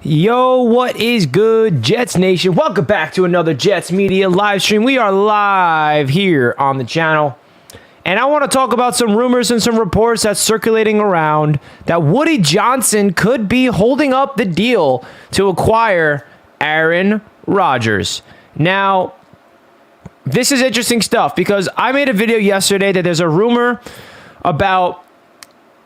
Yo, what is good, Jets Nation? Welcome back to another Jets Media live stream. We are live here on the channel. And I want to talk about some rumors and some reports that's circulating around that Woody Johnson could be holding up the deal to acquire Aaron Rodgers. Now, this is interesting stuff because I made a video yesterday that there's a rumor about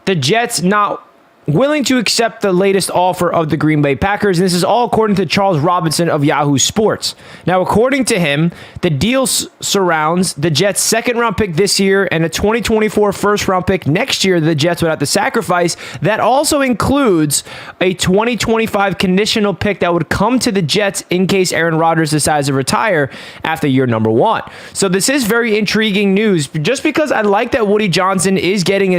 the Jets not willing to accept the latest offer of the Green Bay Packers. And this is all according to Charles Robinson of Yahoo Sports. Now, according to him, the deal surrounds the Jets' second-round pick this year and a 2024 first-round pick next year that the Jets would have to sacrifice. That also includes a 2025 conditional pick that would come to the Jets in case Aaron Rodgers decides to retire after year number one. So this is very intriguing news, just because I like that Woody Johnson is getting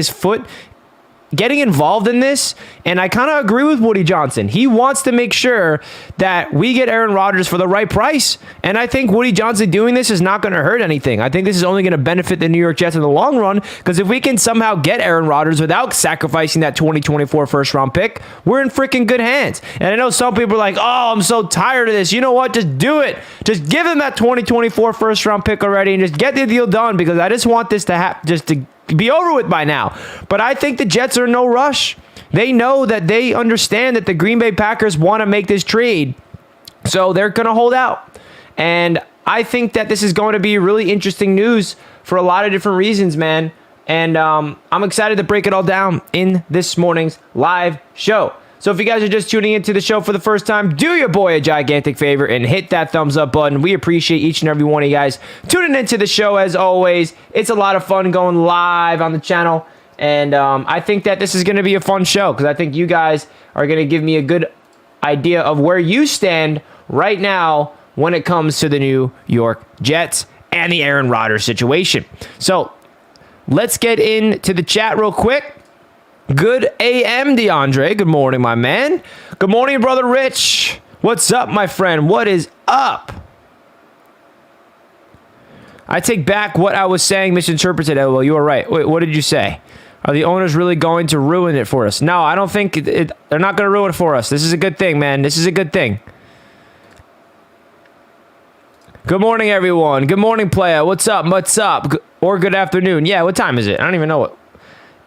involved in this, and I kind of agree with Woody Johnson. He wants to make sure that we get Aaron Rodgers for the right price, and I think Woody Johnson doing this is not going to hurt anything. I think this is only going to benefit the New York Jets in the long run, because if we can somehow get Aaron Rodgers without sacrificing that 2024 first-round pick, we're in freaking good hands. And I know some people are like, oh, I'm so tired of this. You know what? Just do it. Just give him that 2024 first-round pick already and just get the deal done, because I just want this to happen, just to be over with by now. But I think the Jets are in no rush. They know that they understand that the Green Bay Packers want to make this trade, so they're going to hold out. And I think that this is going to be really interesting news for a lot of different reasons, man. And I'm excited to break it all down in this morning's live show. So if you guys are just tuning into the show for the first time, do your boy a gigantic favor and hit that thumbs up button. We appreciate each and every one of you guys tuning into the show as always. It's a lot of fun going live on the channel. And I think that this is going to be a fun show because I think you guys are going to give me a good idea of where you stand right now when it comes to the New York Jets and the Aaron Rodgers situation. So let's get into the chat real quick. Good AM, DeAndre. Good morning, my man. Good morning, brother Rich. What's up, my friend? What is up? I take back what I was saying, misinterpreted. Well, you were right. Wait, what did you say? Are the owners really going to ruin it for us? No, I don't think they're not going to ruin it for us. This is a good thing, man. This is a good thing. Good morning, everyone. Good morning, playa. What's up? What's up? Or good afternoon. Yeah, what time is it? I don't even know what.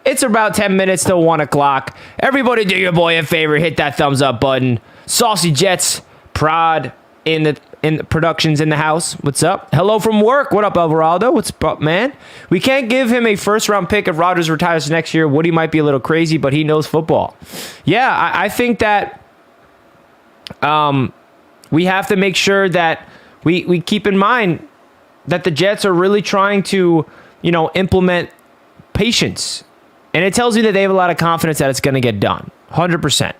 It's about 10 minutes till 1 o'clock. Everybody do your boy a favor. Hit that thumbs up button. Saucy Jets prod in the productions in the house. What's up? Hello from work. What up, Alvarado? What's up, man? We can't give him a first-round pick if Rodgers retires next year. Woody might be a little crazy, but he knows football. Yeah, I think that we have to make sure that we keep in mind that the Jets are really trying to, implement patience. And it tells you that they have a lot of confidence that it's going to get done. 100%.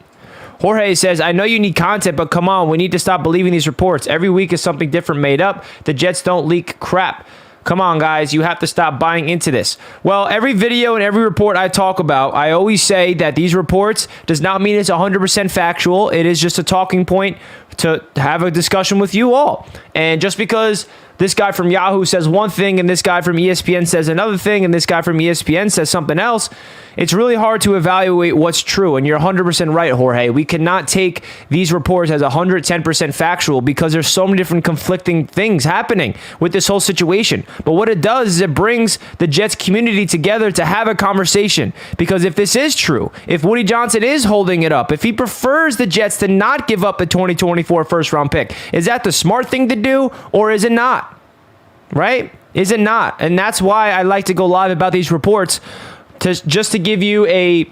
Jorge says, I know you need content, but come on, we need to stop believing these reports. Every week is something different made up. The Jets don't leak crap. Come on, guys, you have to stop buying into this. Well, every video and every report I talk about, I always say that these reports does not mean it's 100% factual. It is just a talking point to have a discussion with you all. And just because this guy from Yahoo says one thing and this guy from ESPN says another thing and this guy from ESPN says something else, it's really hard to evaluate what's true. And you're 100% right, Jorge. We cannot take these reports as 110% factual because there's so many different conflicting things happening with this whole situation. But what it does is it brings the Jets community together to have a conversation. Because if this is true, if Woody Johnson is holding it up, if he prefers the Jets to not give up the 2024 first-round pick, is that the smart thing to do or is it not? Right? Is it not? And that's why I like to go live about these reports, just to give you an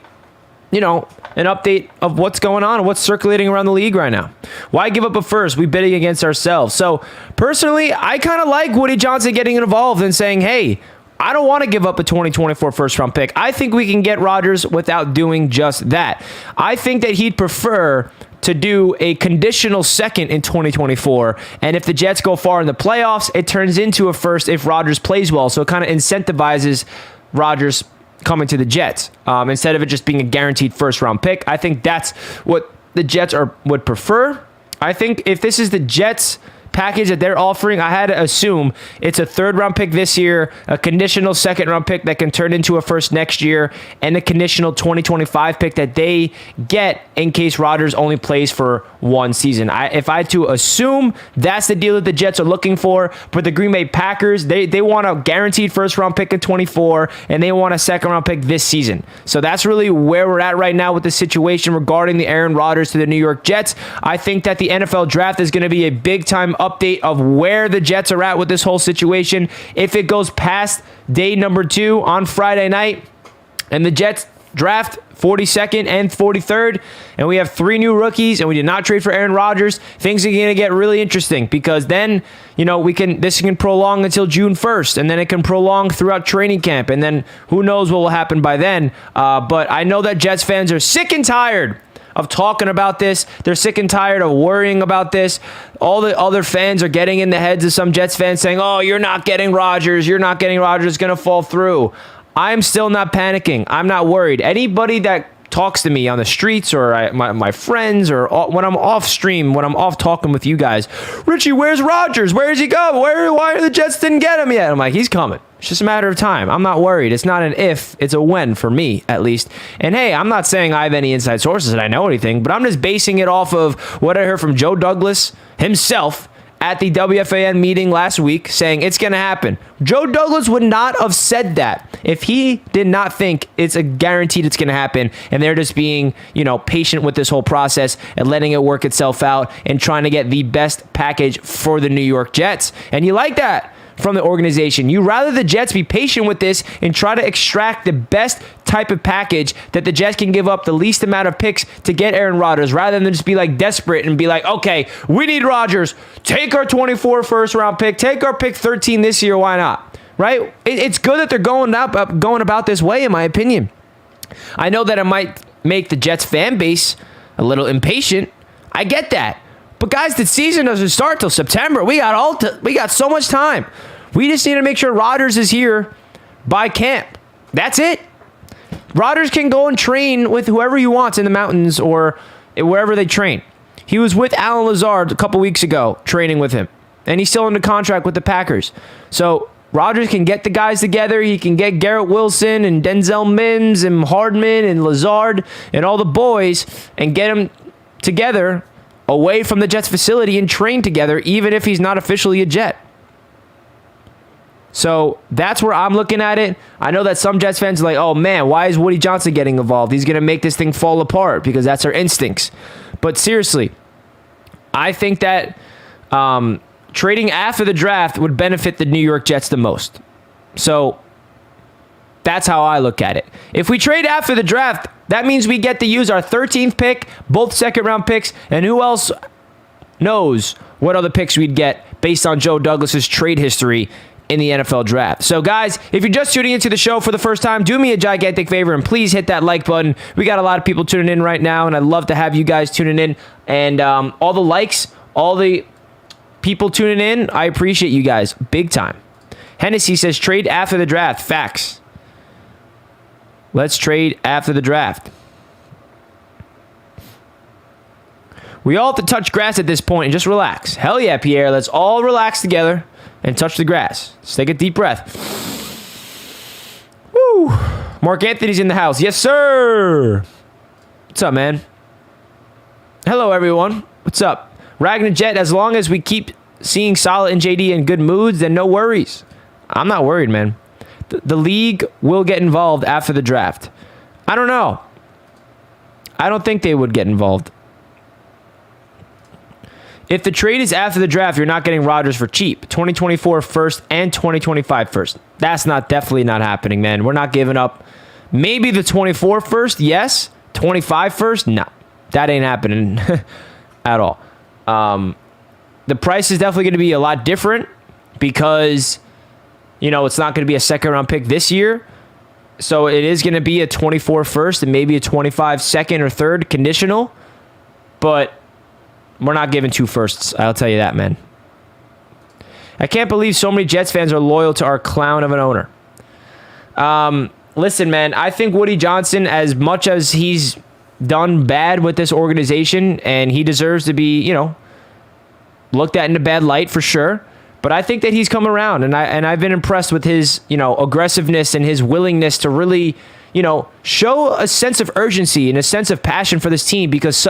update of what's going on and what's circulating around the league right now. Why give up a first? We bidding against ourselves. So personally, I kind of like Woody Johnson getting involved and saying, hey, I don't want to give up a 2024 first-round pick. I think we can get Rodgers without doing just that. I think that he'd prefer to do a conditional second in 2024. And if the Jets go far in the playoffs, it turns into a first if Rodgers plays well. So it kind of incentivizes Rodgers coming to the Jets instead of it just being a guaranteed first-round pick. I think that's what the Jets would prefer. I think if this is the Jets package that they're offering, I had to assume it's a third-round pick this year, a conditional second-round pick that can turn into a first next year, and a conditional 2025 pick that they get in case Rodgers only plays for one season. If I had to assume, that's the deal that the Jets are looking for. But the Green Bay Packers, they want a guaranteed first-round pick in 24, and they want a second-round pick this season. So that's really where we're at right now with the situation regarding the Aaron Rodgers to the New York Jets. I think that the NFL draft is going to be a big-time update of where the Jets are at with this whole situation. If it goes past day number 2 on Friday night and the Jets draft 42nd and 43rd, and we have 3 new rookies, and we did not trade for Aaron Rodgers, things are going to get really interesting, because then, this can prolong until June 1st, and then it can prolong throughout training camp, and then who knows what will happen by then. But I know that Jets fans are sick and tired of talking about this. They're sick and tired of worrying about this. All the other fans are getting in the heads of some Jets fans saying, oh, you're not getting Rodgers. It's going to fall through. I'm still not panicking. I'm not worried. Anybody that talks to me on the streets or my friends or when I'm off stream, when I'm off talking with you guys, Richie, where's Rodgers? Where does he go? Why the Jets didn't get him yet? I'm like, he's coming. It's just a matter of time. I'm not worried. It's not an if, it's a when for me, at least. And hey, I'm not saying I have any inside sources that I know anything, but I'm just basing it off of what I heard from Joe Douglas himself at the WFAN meeting last week, saying it's going to happen. Joe Douglas would not have said that if he did not think it's a guaranteed it's going to happen, and they're just being, patient with this whole process and letting it work itself out and trying to get the best package for the New York Jets. And you like that from the organization. You rather the Jets be patient with this and try to extract the best type of package that the Jets can give up the least amount of picks to get Aaron Rodgers, rather than just be like desperate and be like, okay, we need Rodgers. Take our 24 first round pick. Take our pick 13 this year. Why not? Right? It's good that they're going about this way, in my opinion. I know that it might make the Jets fan base a little impatient. I get that. But guys, the season doesn't start till September. We got so much time. We just need to make sure Rodgers is here by camp. That's it. Rodgers can go and train with whoever he wants in the mountains or wherever they train. He was with Alan Lazard a couple weeks ago, training with him, and he's still under contract with the Packers. So Rodgers can get the guys together. He can get Garrett Wilson and Denzel Mims and Hardman and Lazard and all the boys and get them together away from the Jets facility and train together, even if he's not officially a Jet. So that's where I'm looking at it. I know that some Jets fans are like, oh man, why is Woody Johnson getting involved? He's going to make this thing fall apart, because that's our instincts. But seriously, I think that trading after the draft would benefit the New York Jets the most. So that's how I look at it. If we trade after the draft, that means we get to use our 13th pick, both second-round picks, and who else knows what other picks we'd get based on Joe Douglas's trade history in the NFL draft. So, guys, if you're just tuning into the show for the first time, do me a gigantic favor and please hit that like button. We got a lot of people tuning in right now, and I'd love to have you guys tuning in. And all the likes, all the people tuning in, I appreciate you guys big time. Hennessy says trade after the draft. Facts. Let's trade after the draft. We all have to touch grass at this point and just relax. Hell yeah, Pierre. Let's all relax together and touch the grass. Just take a deep breath. Woo. Mark Anthony's in the house. Yes, sir. What's up, man? Hello, everyone. What's up? Ragnar Jet, as long as we keep seeing solid and JD in good moods, then no worries. I'm not worried, man. The league will get involved after the draft. I don't know. I don't think they would get involved. If the trade is after the draft, you're not getting Rodgers for cheap. 2024 first and 2025 first. That's definitely not happening, man. We're not giving up. Maybe the 24 first, yes. 25 first, no. That ain't happening at all. The price is definitely going to be a lot different because, it's not going to be a second-round pick this year. So it is going to be a 24 first and maybe a 25 second or third conditional. But we're not giving 2 firsts. I'll tell you that, man. I can't believe so many Jets fans are loyal to our clown of an owner. Listen, man, I think Woody Johnson, as much as he's done bad with this organization and he deserves to be, looked at in a bad light for sure. But I think that he's come around, and I've been impressed with his, aggressiveness and his willingness to really, show a sense of urgency and a sense of passion for this team. Because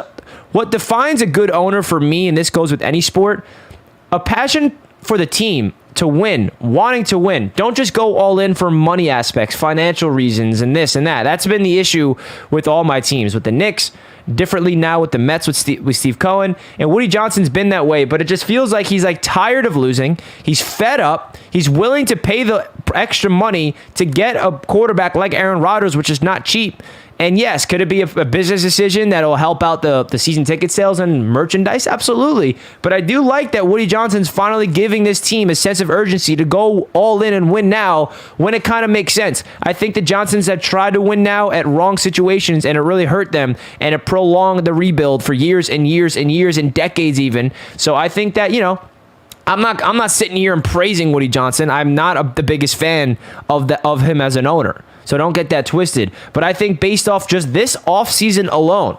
what defines a good owner for me, and this goes with any sport, a passion for the team to win, wanting to win. Don't just go all in for money aspects, financial reasons, and this and that. That's been the issue with all my teams. With the Knicks, differently now with the Mets with Steve Cohen, and Woody Johnson's been that way, but it just feels like he's tired of losing. He's fed up. He's willing to pay the extra money to get a quarterback like Aaron Rodgers, which is not cheap. And yes, could it be a business decision that'll help out the season ticket sales and merchandise? Absolutely. But I do like that Woody Johnson's finally giving this team a sense of urgency to go all in and win now when it kind of makes sense. I think the Johnsons have tried to win now at wrong situations, and it really hurt them, and it prolonged the rebuild for years and years and years and decades even. So I think that, I'm not sitting here and praising Woody Johnson. I'm not the biggest fan of him as an owner. So don't get that twisted. But I think based off just this offseason alone,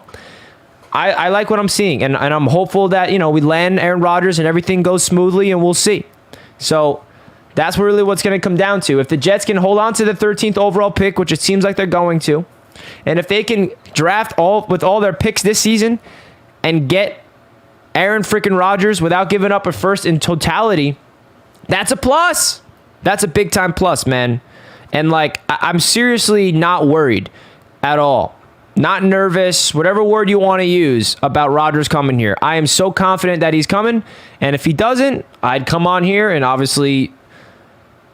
I like what I'm seeing. And I'm hopeful that, we land Aaron Rodgers and everything goes smoothly, and we'll see. So that's really what's going to come down to. If the Jets can hold on to the 13th overall pick, which it seems like they're going to, and if they can draft with all their picks this season and get Aaron freaking Rodgers without giving up a first in totality, that's a plus. That's a big time plus, man. And I'm seriously not worried at all. Not nervous, whatever word you want to use about Rodgers coming here. I am so confident that he's coming. And if he doesn't, I'd come on here and obviously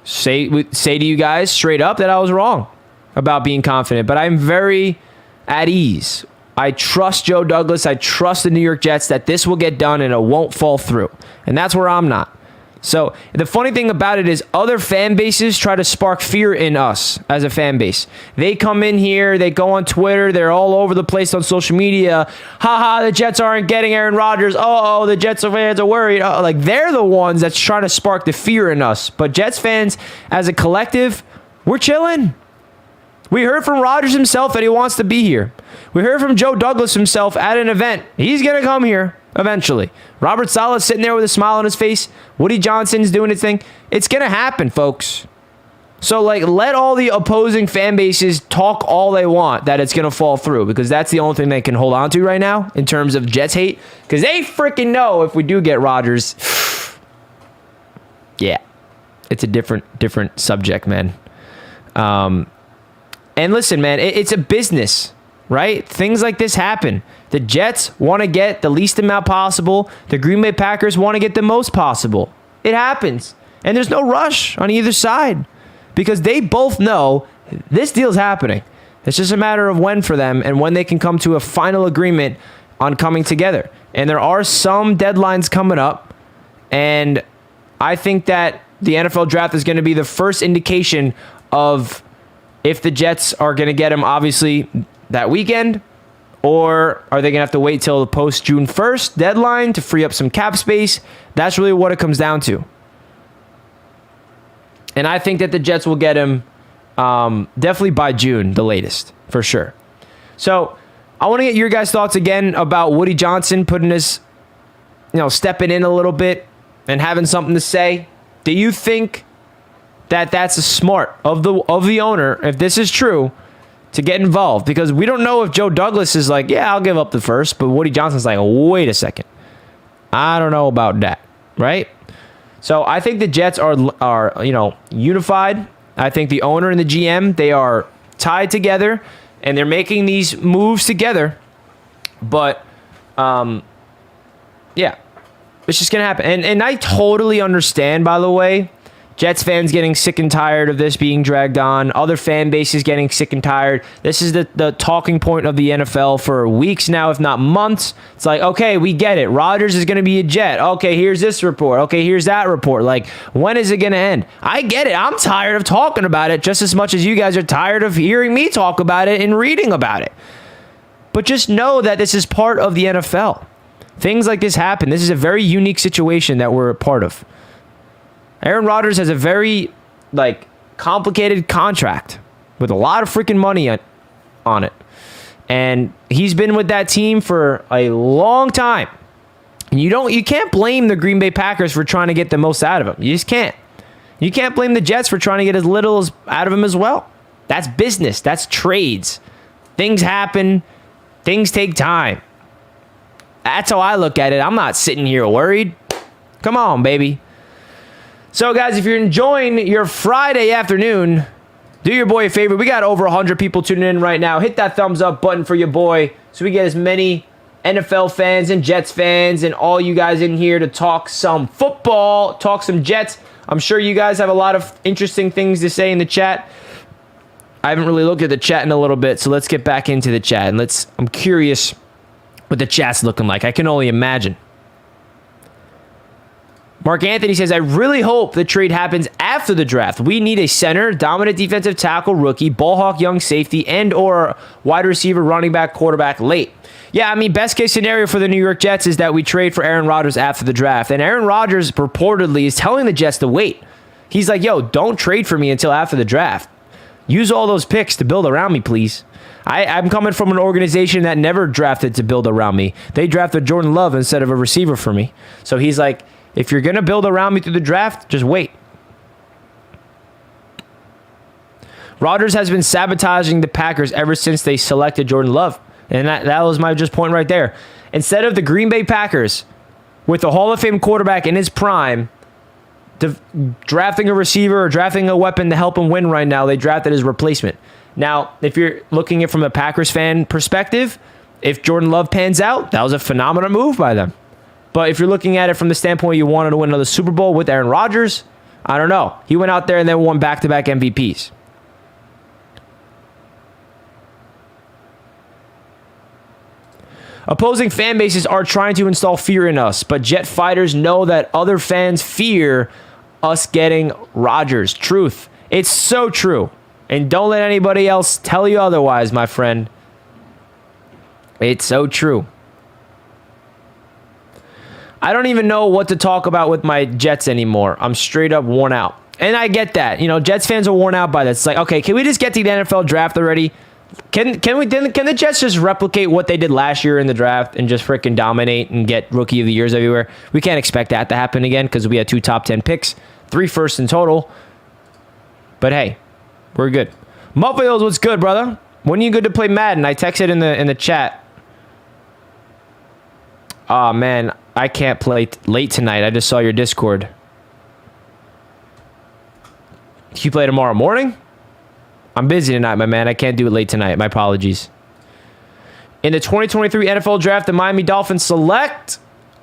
say to you guys straight up that I was wrong about being confident. But I'm very at ease. I trust Joe Douglas. I trust the New York Jets that this will get done and it won't fall through. And that's where I'm not. So the funny thing about it is other fan bases try to spark fear in us as a fan base. They come in here, they go on Twitter, they're all over the place on social media. Ha, the Jets aren't getting Aaron Rodgers. Oh, the Jets fans are worried. They're the ones that's trying to spark the fear in us. But Jets fans, as a collective, we're chilling. We heard from Rodgers himself that he wants to be here. We heard from Joe Douglas himself at an event. He's going to come here eventually. Robert Saleh's sitting there with a smile on his face. Woody Johnson's doing his thing. It's going to happen, folks. So, let all the opposing fan bases talk all they want that it's going to fall through, because that's the only thing they can hold on to right now in terms of Jets hate, because they freaking know if we do get Rodgers, yeah, it's a different subject, man. And listen, man, it's a business, right? Things like this happen. The Jets want to get the least amount possible. The Green Bay Packers want to get the most possible. It happens. And there's no rush on either side because they both know this deal's happening. It's just a matter of when for them and when they can come to a final agreement on coming together. And there are some deadlines coming up. And I think that the NFL draft is going to be the first indication of if the Jets are going to get him, obviously, that weekend, or are they going to have to wait till the post-June 1st deadline to free up some cap space? That's really what it comes down to. And I think that the Jets will get him definitely by June, the latest, for sure. So I want to get your guys' thoughts again about Woody Johnson putting his, stepping in a little bit and having something to say. Do you think that that's a smart of the owner, if this is true, to get involved? Because we don't know if Joe Douglas is like, yeah, I'll give up the first, but Woody Johnson's like, wait a second, I don't know about that, right? So I think the Jets are unified. I think the owner and the GM, they are tied together, and they're making these moves together. But yeah, it's just gonna happen. And I totally understand, by the way, Jets fans getting sick and tired of this being dragged on. Other fan bases getting sick and tired. This is the talking point of the NFL for weeks now, if not months. It's like, okay, we get it. Rodgers is going to be a Jet. Okay, here's this report. Okay, here's that report. When is it going to end? I get it. I'm tired of talking about it just as much as you guys are tired of hearing me talk about it and reading about it. But just know that this is part of the NFL. Things like this happen. This is a very unique situation that we're a part of. Aaron Rodgers has a very, complicated contract with a lot of freaking money on it. And he's been with that team for a long time. And you can't blame the Green Bay Packers for trying to get the most out of him. You just can't. You can't blame the Jets for trying to get as little as out of him as well. That's business. That's trades. Things happen. Things take time. That's how I look at it. I'm not sitting here worried. Come on, baby. So, guys, if you're enjoying your Friday afternoon, do your boy a favor. We got over 100 people tuning in right now. Hit that thumbs up button for your boy so we get as many NFL fans and Jets fans and all you guys in here to talk some football, talk some Jets. I'm sure you guys have a lot of interesting things to say in the chat. I haven't really looked at the chat in a little bit, so let's get back into the chat. And I'm curious what the chat's looking like. I can only imagine. Mark Anthony says, I really hope the trade happens after the draft. We need a center, dominant defensive tackle, rookie, ball hawk, young safety, and or wide receiver, running back, quarterback late. Yeah, I mean, best case scenario for the New York Jets is that we trade for Aaron Rodgers after the draft. And Aaron Rodgers reportedly is telling the Jets to wait. He's like, yo, don't trade for me until after the draft. Use all those picks to build around me, please. I'm coming from an organization that never drafted to build around me. They drafted Jordan Love instead of a receiver for me. So he's like, if you're going to build around me through the draft, just wait. Rodgers has been sabotaging the Packers ever since they selected Jordan Love. And that was my just point right there. Instead of the Green Bay Packers, with the Hall of Fame quarterback in his prime, drafting a receiver or drafting a weapon to help him win right now, they drafted his replacement. Now, if you're looking at it from a Packers fan perspective, if Jordan Love pans out, that was a phenomenal move by them. But if you're looking at it from the standpoint you wanted to win another Super Bowl with Aaron Rodgers, I don't know. He went out there and then won back-to-back MVPs. Opposing fan bases are trying to install fear in us, but Jet fighters know that other fans fear us getting Rodgers. Truth. It's so true. And don't let anybody else tell you otherwise, my friend. It's so true. I don't even know what to talk about with my Jets anymore. I'm straight up worn out. And I get that. You know, Jets fans are worn out by this. It's like, okay, can we just get to the NFL draft already? Can the Jets just replicate what they did last year in the draft and just freaking dominate and get rookie of the years everywhere? We can't expect that to happen again because we had 2 top 10 picks, 3 firsts in total. But hey, we're good. Muffios, what's good, brother? When are you good to play Madden? I texted in the chat. Oh man, I can't play late tonight. I just saw your Discord. Can you play tomorrow morning? I'm busy tonight, my man. I can't do it late tonight. My apologies. In the 2023 NFL Draft, the Miami Dolphins select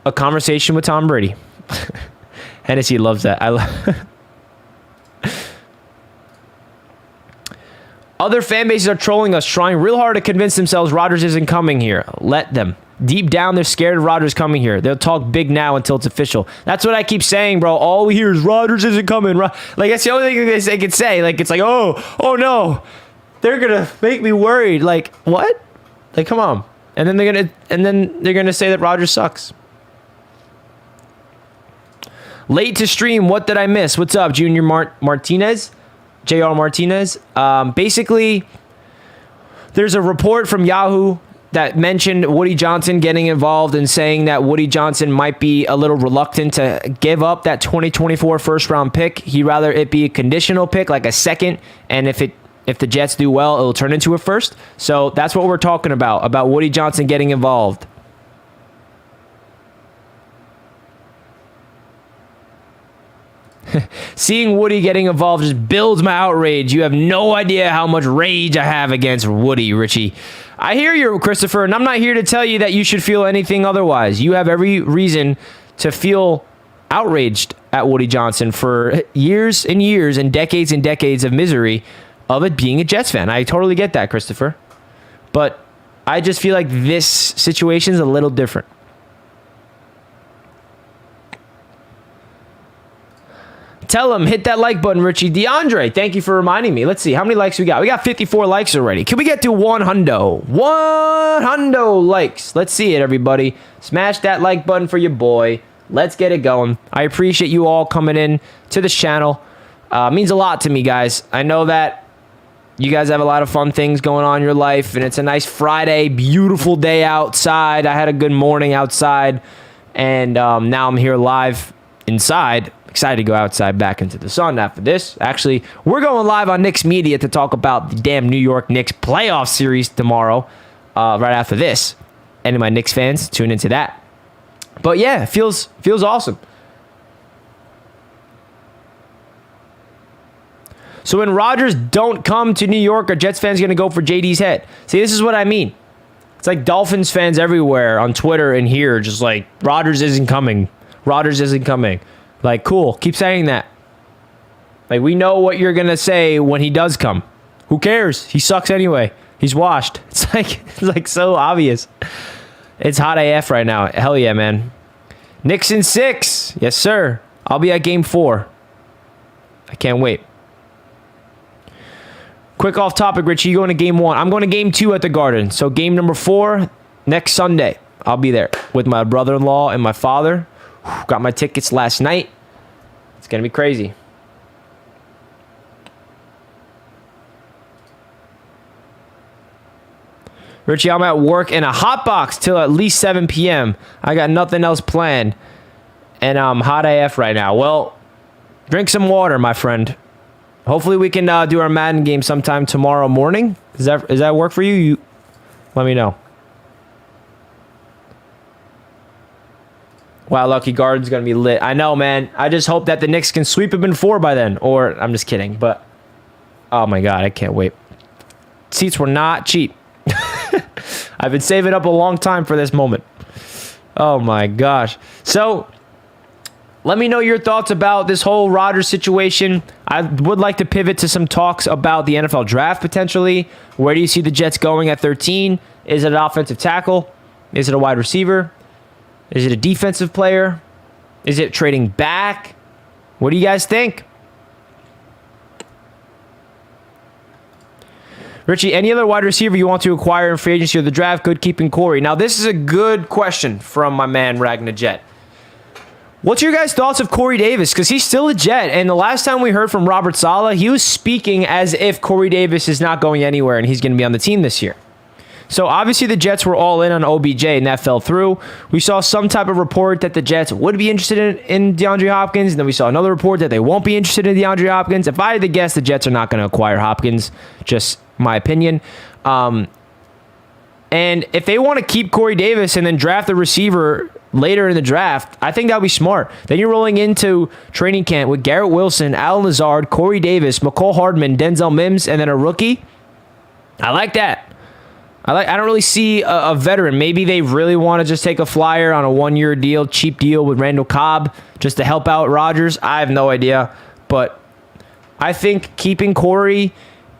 a conversation with Tom Brady. Hennessy loves that. Other fan bases are trolling us, trying real hard to convince themselves Rodgers isn't coming here. Let them. Deep down, they're scared of Rodgers coming here. They'll talk big now until it's official. That's what I keep saying, bro. All we hear is Rodgers isn't coming. Like, that's the only thing they can say. Like, it's like, oh no. They're going to make me worried. Like, what? Like, come on. And then they're gonna say that Rodgers sucks. Late to stream. What did I miss? What's up, Junior Martinez? JR Martinez. Basically, there's a report from Yahoo that mentioned Woody Johnson getting involved and saying that Woody Johnson might be a little reluctant to give up that 2024 first-round pick. He'd rather it be a conditional pick, like a second, and if the Jets do well, it'll turn into a first. So that's what we're talking about Woody Johnson getting involved. Seeing Woody getting involved just builds my outrage. You have no idea how much rage I have against Woody, Richie. I hear you, Christopher, and I'm not here to tell you that you should feel anything otherwise. You have every reason to feel outraged at Woody Johnson for years and years and decades of misery of it being a Jets fan. I totally get that, Christopher. But I just feel like this situation is a little different. Tell him, hit that like button, Richie. DeAndre, thank you for reminding me. Let's see, how many likes we got? We got 54 likes already. Can we get to 100? 100 likes. Let's see it, everybody. Smash that like button for your boy. Let's get it going. I appreciate you all coming in to this channel. Means a lot to me, guys. I know that you guys have a lot of fun things going on in your life, and it's a nice Friday, beautiful day outside. I had a good morning outside. And now I'm here live inside. Excited to go outside back into the sun after this. Actually, we're going live on Knicks Media to talk about the damn New York Knicks playoff series tomorrow, right after this. Any of my Knicks fans, tune into that. But yeah, it feels awesome. So when Rodgers don't come to New York, are Jets fans going to go for JD's head? See, this is what I mean. It's like Dolphins fans everywhere on Twitter and here, just like, Rodgers isn't coming. Rodgers isn't coming. Like, cool. Keep saying that. Like, we know what you're going to say when he does come. Who cares? He sucks anyway. He's washed. It's like so obvious. It's hot AF right now. Hell yeah, man. Knicks in 6. Yes, sir. I'll be at game 4. I can't wait. Quick off topic, Rich. You going to game 1? I'm going to game 2 at the Garden. So game number 4 next Sunday. I'll be there with my brother-in-law and my father. Got my tickets last night. It's going to be crazy. Richie, I'm at work in a hot box till at least 7 p.m. I got nothing else planned. And I'm hot AF right now. Well, drink some water, my friend. Hopefully we can do our Madden game sometime tomorrow morning. Does that work for you? Let me know. Wow, Lucky Garden's going to be lit. I know, man. I just hope that the Knicks can sweep them in 4 by then. Or, I'm just kidding. But, oh my God, I can't wait. Seats were not cheap. I've been saving up a long time for this moment. Oh my gosh. So, let me know your thoughts about this whole Rodgers situation. I would like to pivot to some talks about the NFL draft potentially. Where do you see the Jets going at 13? Is it an offensive tackle? Is it a wide receiver? Is it a defensive player? Is it trading back? What do you guys think? Richie, any other wide receiver you want to acquire in free agency or the draft? Good keeping Corey. Now, this is a good question from my man, Ragnar Jet. What's your guys' thoughts of Corey Davis? Because he's still a Jet. And the last time we heard from Robert Saleh, he was speaking as if Corey Davis is not going anywhere and he's going to be on the team this year. So obviously the Jets were all in on OBJ and that fell through. We saw some type of report that the Jets would be interested in DeAndre Hopkins. And then we saw another report that they won't be interested in DeAndre Hopkins. If I had to guess, the Jets are not going to acquire Hopkins. Just my opinion. And if they want to keep Corey Davis and then draft a receiver later in the draft, I think that would be smart. Then you're rolling into training camp with Garrett Wilson, Allen Lazard, Corey Davis, McCole Hardman, Denzel Mims, and then a rookie. I like that. I don't really see a veteran. Maybe they really want to just take a flyer on a 1-year deal, cheap deal with Randall Cobb just to help out Rodgers. I have no idea. But I think keeping Corey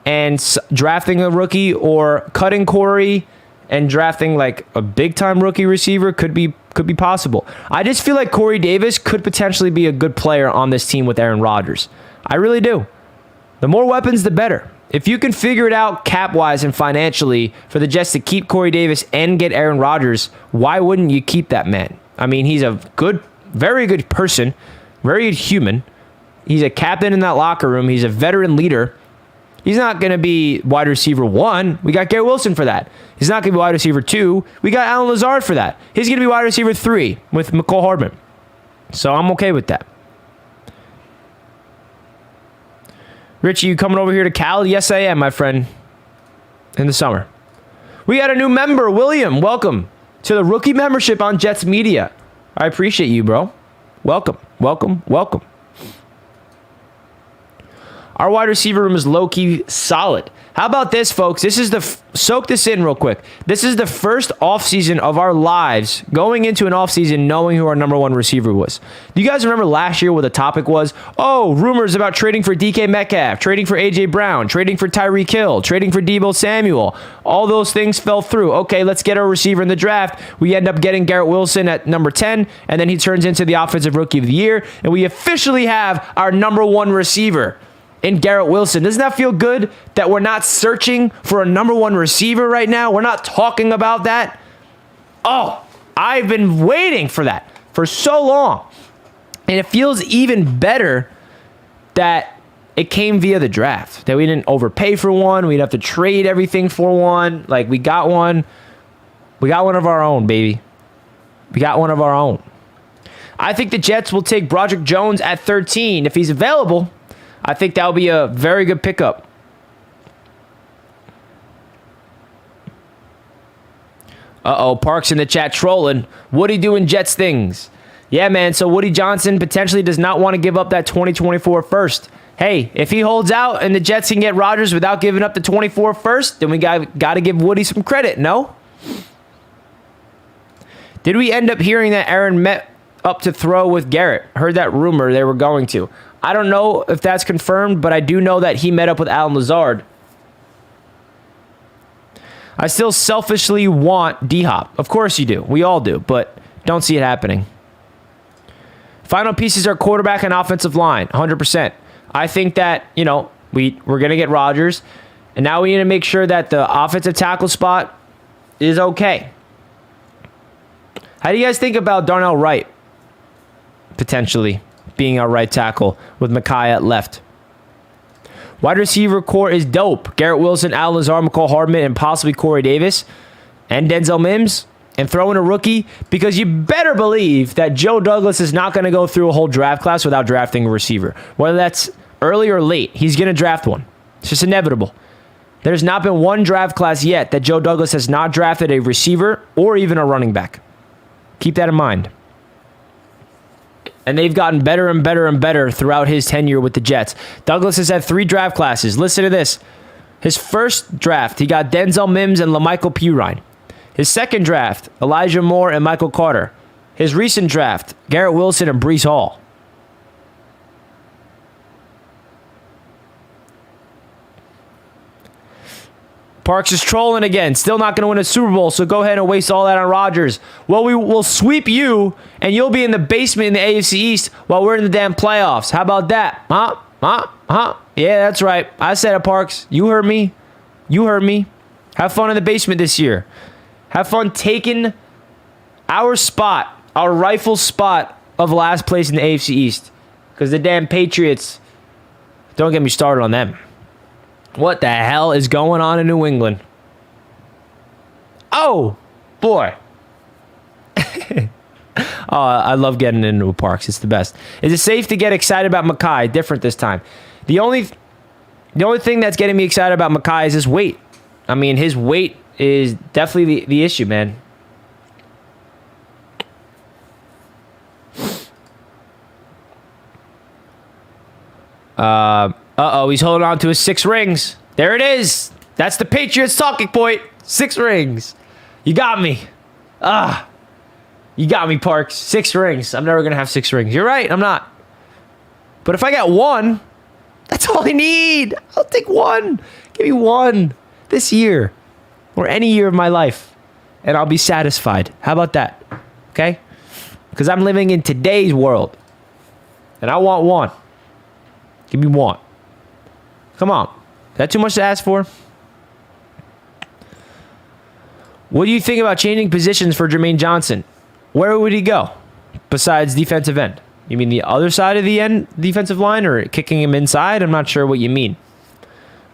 and drafting a rookie or cutting Corey and drafting like a big-time rookie receiver could be possible. I just feel like Corey Davis could potentially be a good player on this team with Aaron Rodgers. I really do. The more weapons, the better. If you can figure it out cap-wise and financially for the Jets to keep Corey Davis and get Aaron Rodgers, why wouldn't you keep that man? I mean, he's a good, very good person, very good human. He's a captain in that locker room. He's a veteran leader. He's not going to be wide receiver 1. We got Garrett Wilson for that. He's not going to be wide receiver 2. We got Allen Lazard for that. He's going to be wide receiver 3 with McCole Hardman. So I'm okay with that. Richie, you coming over here to Cal? Yes, I am, my friend. In the summer. We got a new member, William. Welcome to the rookie membership on Jets Media. I appreciate you, bro. Welcome, welcome, welcome. Our wide receiver room is low-key solid. How about this, folks? This is soak this in real quick. This is the first offseason of our lives going into an offseason knowing who our number 1 receiver was. Do you guys remember last year what the topic was? Oh, rumors about trading for DK Metcalf, trading for A.J. Brown, trading for Tyreek Hill, trading for Deebo Samuel. All those things fell through. Okay, let's get our receiver in the draft. We end up getting Garrett Wilson at number 10, and then he turns into the Offensive Rookie of the Year, and we officially have our number 1 receiver in Garrett Wilson. Doesn't that feel good that we're not searching for a number 1 receiver right now? We're not talking about that. Oh, I've been waiting for that for so long. And it feels even better that it came via the draft, that we didn't overpay for one. We'd have to trade everything for one. Like, we got one. We got one of our own, baby. We got one of our own. I think the Jets will take Broderick Jones at 13. If he's available, I think that will be a very good pickup. Parks in the chat trolling. Woody doing Jets things. Yeah, man. So Woody Johnson potentially does not want to give up that 2024 first. Hey, if he holds out and the Jets can get Rodgers without giving up the 24 first, then we got to give Woody some credit, no? Did we end up hearing that Aaron met up to throw with Garrett? Heard that rumor they were going to. I don't know if that's confirmed, but I do know that he met up with Alan Lazard. I still selfishly want D-Hop. Of course you do. We all do, but don't see it happening. Final pieces are quarterback and offensive line, 100%. I think that, we're going to get Rodgers, and now we need to make sure that the offensive tackle spot is okay. How do you guys think about Darnell Wright potentially being our right tackle with Mekhi at left? Wide receiver core is dope. Garrett Wilson, Al Lazar, McCall Hardman, and possibly Corey Davis and Denzel Mims. And throw in a rookie, because you better believe that Joe Douglas is not going to go through a whole draft class without drafting a receiver. Whether that's early or late, he's going to draft one. It's just inevitable. There's not been one draft class yet that Joe Douglas has not drafted a receiver or even a running back. Keep that in mind. And they've gotten better and better and better throughout his tenure with the Jets. Douglas has had 3 draft classes. Listen to this. His first draft, he got Denzel Mims and LaMichael Pirine. His second draft, Elijah Moore and Michael Carter. His recent draft, Garrett Wilson and Breece Hall. Parks is trolling again. Still not going to win a Super Bowl, so go ahead and waste all that on Rodgers. Well, we will sweep you, and you'll be in the basement in the AFC East while we're in the damn playoffs. How about that? Huh? Yeah, that's right. I said it, Parks. You heard me. Have fun in the basement this year. Have fun taking our spot, our rightful spot of last place in the AFC East. Because the damn Patriots, don't get me started on them. What the hell is going on in New England? Oh, boy. I love getting into Parks. It's the best. Is it safe to get excited about Mekhi? Different this time. The only thing that's getting me excited about Mekhi is his weight. I mean, his weight is definitely the issue, man. He's holding on to his 6 rings. There it is. That's the Patriots talking point. 6 rings. You got me. You got me, Parks. 6 rings. I'm never going to have 6 rings. You're right. I'm not. But if I got 1, that's all I need. I'll take 1. Give me 1 this year or any year of my life, and I'll be satisfied. How about that? Okay? Because I'm living in today's world, and I want 1. Give me 1. Come on. Is that too much to ask for? What do you think about changing positions for Jermaine Johnson? Where would he go besides defensive end? You mean the other side of the end defensive line or kicking him inside? I'm not sure what you mean.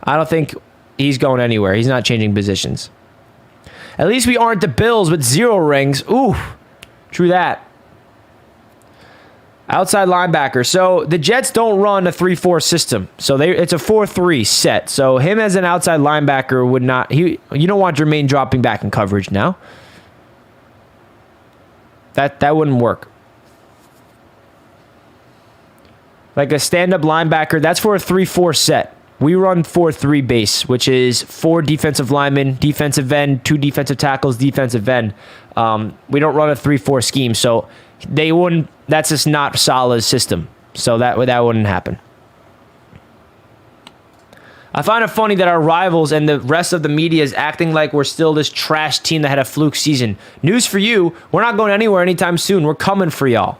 I don't think he's going anywhere. He's not changing positions. At least we aren't the Bills with 0 rings. Ooh, true that. Outside linebacker. So the Jets don't run a 3-4 system. So it's a 4-3 set. So him as an outside linebacker would not... You don't want Jermaine dropping back in coverage now. That wouldn't work. Like a stand-up linebacker, that's for a 3-4 set. We run 4-3 base, which is 4 defensive linemen, defensive end, 2 defensive tackles, defensive end. We don't run a 3-4 scheme, so they wouldn't. That's just not Salah's system, so that wouldn't happen. I find it funny that our rivals and the rest of the media is acting like we're still this trash team that had a fluke season. News for you, we're not going anywhere anytime soon. We're coming for y'all.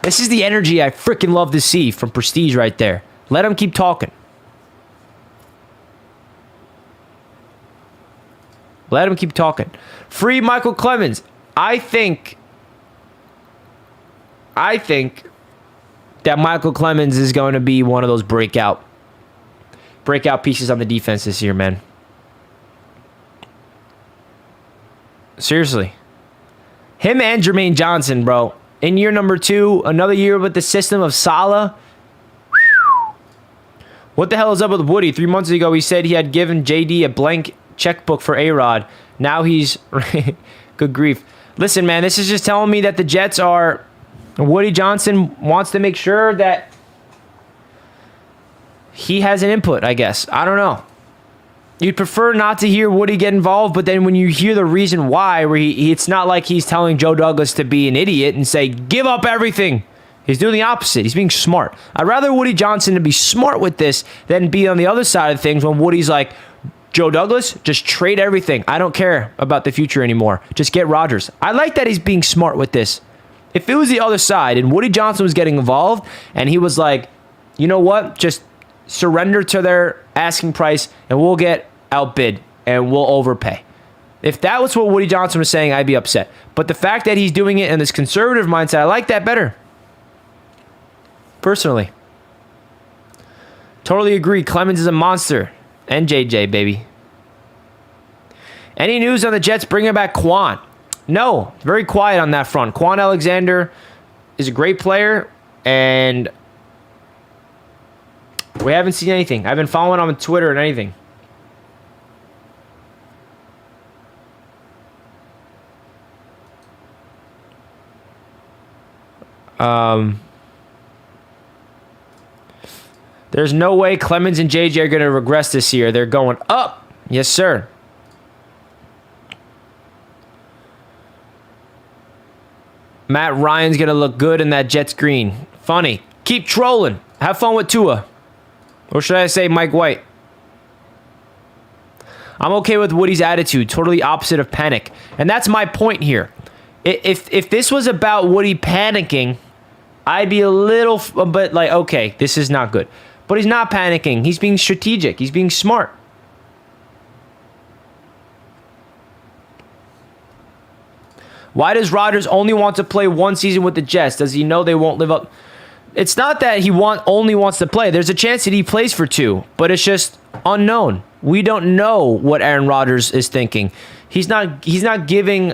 This is the energy I freaking love to see from Prestige right there. Let them keep talking. Let him keep talking. Free Michael Clemens. I think that Michael Clemens is going to be one of those breakout pieces on the defense this year, man. Seriously. Him and Jermaine Johnson, bro. in year number 2, another year with the system of Salah. What the hell is up with Woody? 3 months ago, he said he had given JD a blank checkbook for A-Rod. Now he's... Good grief. Listen, man, this is just telling me that the Jets are... Woody Johnson wants to make sure that he has an input, I guess. I don't know. You'd prefer not to hear Woody get involved, but then when you hear the reason why, where it's not like he's telling Joe Douglas to be an idiot and say, give up everything. He's doing the opposite. He's being smart. I'd rather Woody Johnson to be smart with this than be on the other side of things when Woody's like, Joe Douglas, just trade everything. I don't care about the future anymore. Just get Rodgers. I like that he's being smart with this. If it was the other side and Woody Johnson was getting involved and he was like, you know what, just surrender to their asking price and we'll get outbid and we'll overpay. If that was what Woody Johnson was saying, I'd be upset. But the fact that he's doing it in this conservative mindset, I like that better. Personally. Totally agree. Clemens is a monster. And JJ, baby. Any news on the Jets bringing back Quan? No. Very quiet on that front. Quan Alexander is a great player, and we haven't seen anything. I've been following him on Twitter and anything. There's no way Clemens and JJ are going to regress this year. They're going up. Yes, sir. Matt Ryan's going to look good in that Jets green. Funny. Keep trolling. Have fun with Tua. Or should I say Mike White? I'm okay with Woody's attitude. Totally opposite of panic. And that's my point here. If this was about Woody panicking, I'd be a little bit like, okay, this is not good. But he's not panicking. He's being strategic. He's being smart. Why does Rodgers only want to play one season with the Jets? Does he know they won't live up? It's not that he only wants to play. There's a chance that he plays for 2, but it's just unknown. We don't know what Aaron Rodgers is thinking. He's not giving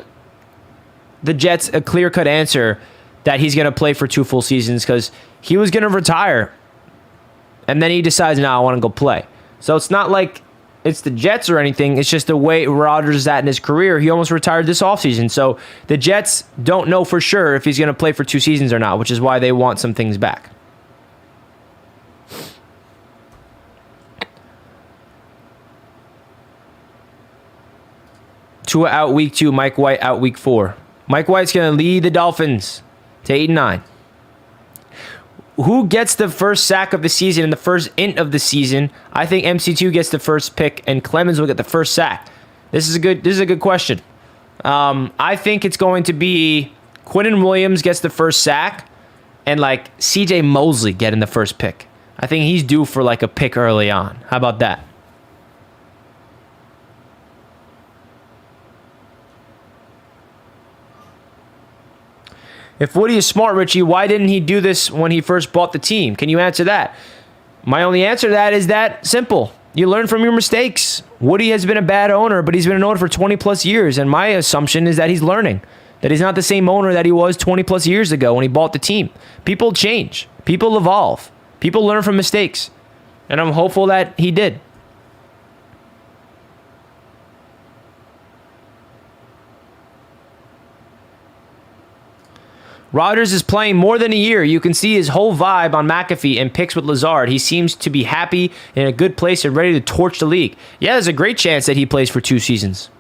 the Jets a clear-cut answer that he's going to play for 2 full seasons because he was going to retire. And then he decides, I want to go play. So it's not like it's the Jets or anything. It's just the way Rodgers is at in his career. He almost retired this offseason. So the Jets don't know for sure if he's going to play for 2 seasons or not, which is why they want some things back. Tua out week 2, Mike White out week 4. Mike White's going to lead the Dolphins to 8-9. Who gets the first sack of the season and the first int of the season? I think MC2 gets the first pick and Clemens will get the first sack. This is a good question. I think it's going to be Quinnen Williams gets the first sack and like CJ Mosley getting the first pick. I think he's due for like a pick early on. How about that? If Woody is smart, Richie, why didn't he do this when he first bought the team? Can you answer that? My only answer to that is that simple. You learn from your mistakes. Woody has been a bad owner, but he's been an owner for 20 plus years. And my assumption is that he's learning. That he's not the same owner that he was 20 plus years ago when he bought the team. People change. People evolve. People learn from mistakes. And I'm hopeful that he did. Rodgers is playing more than a year. You can see his whole vibe on McAfee and picks with Lazard. He seems to be happy, in a good place, and ready to torch the league. Yeah, there's a great chance that he plays for 2 seasons.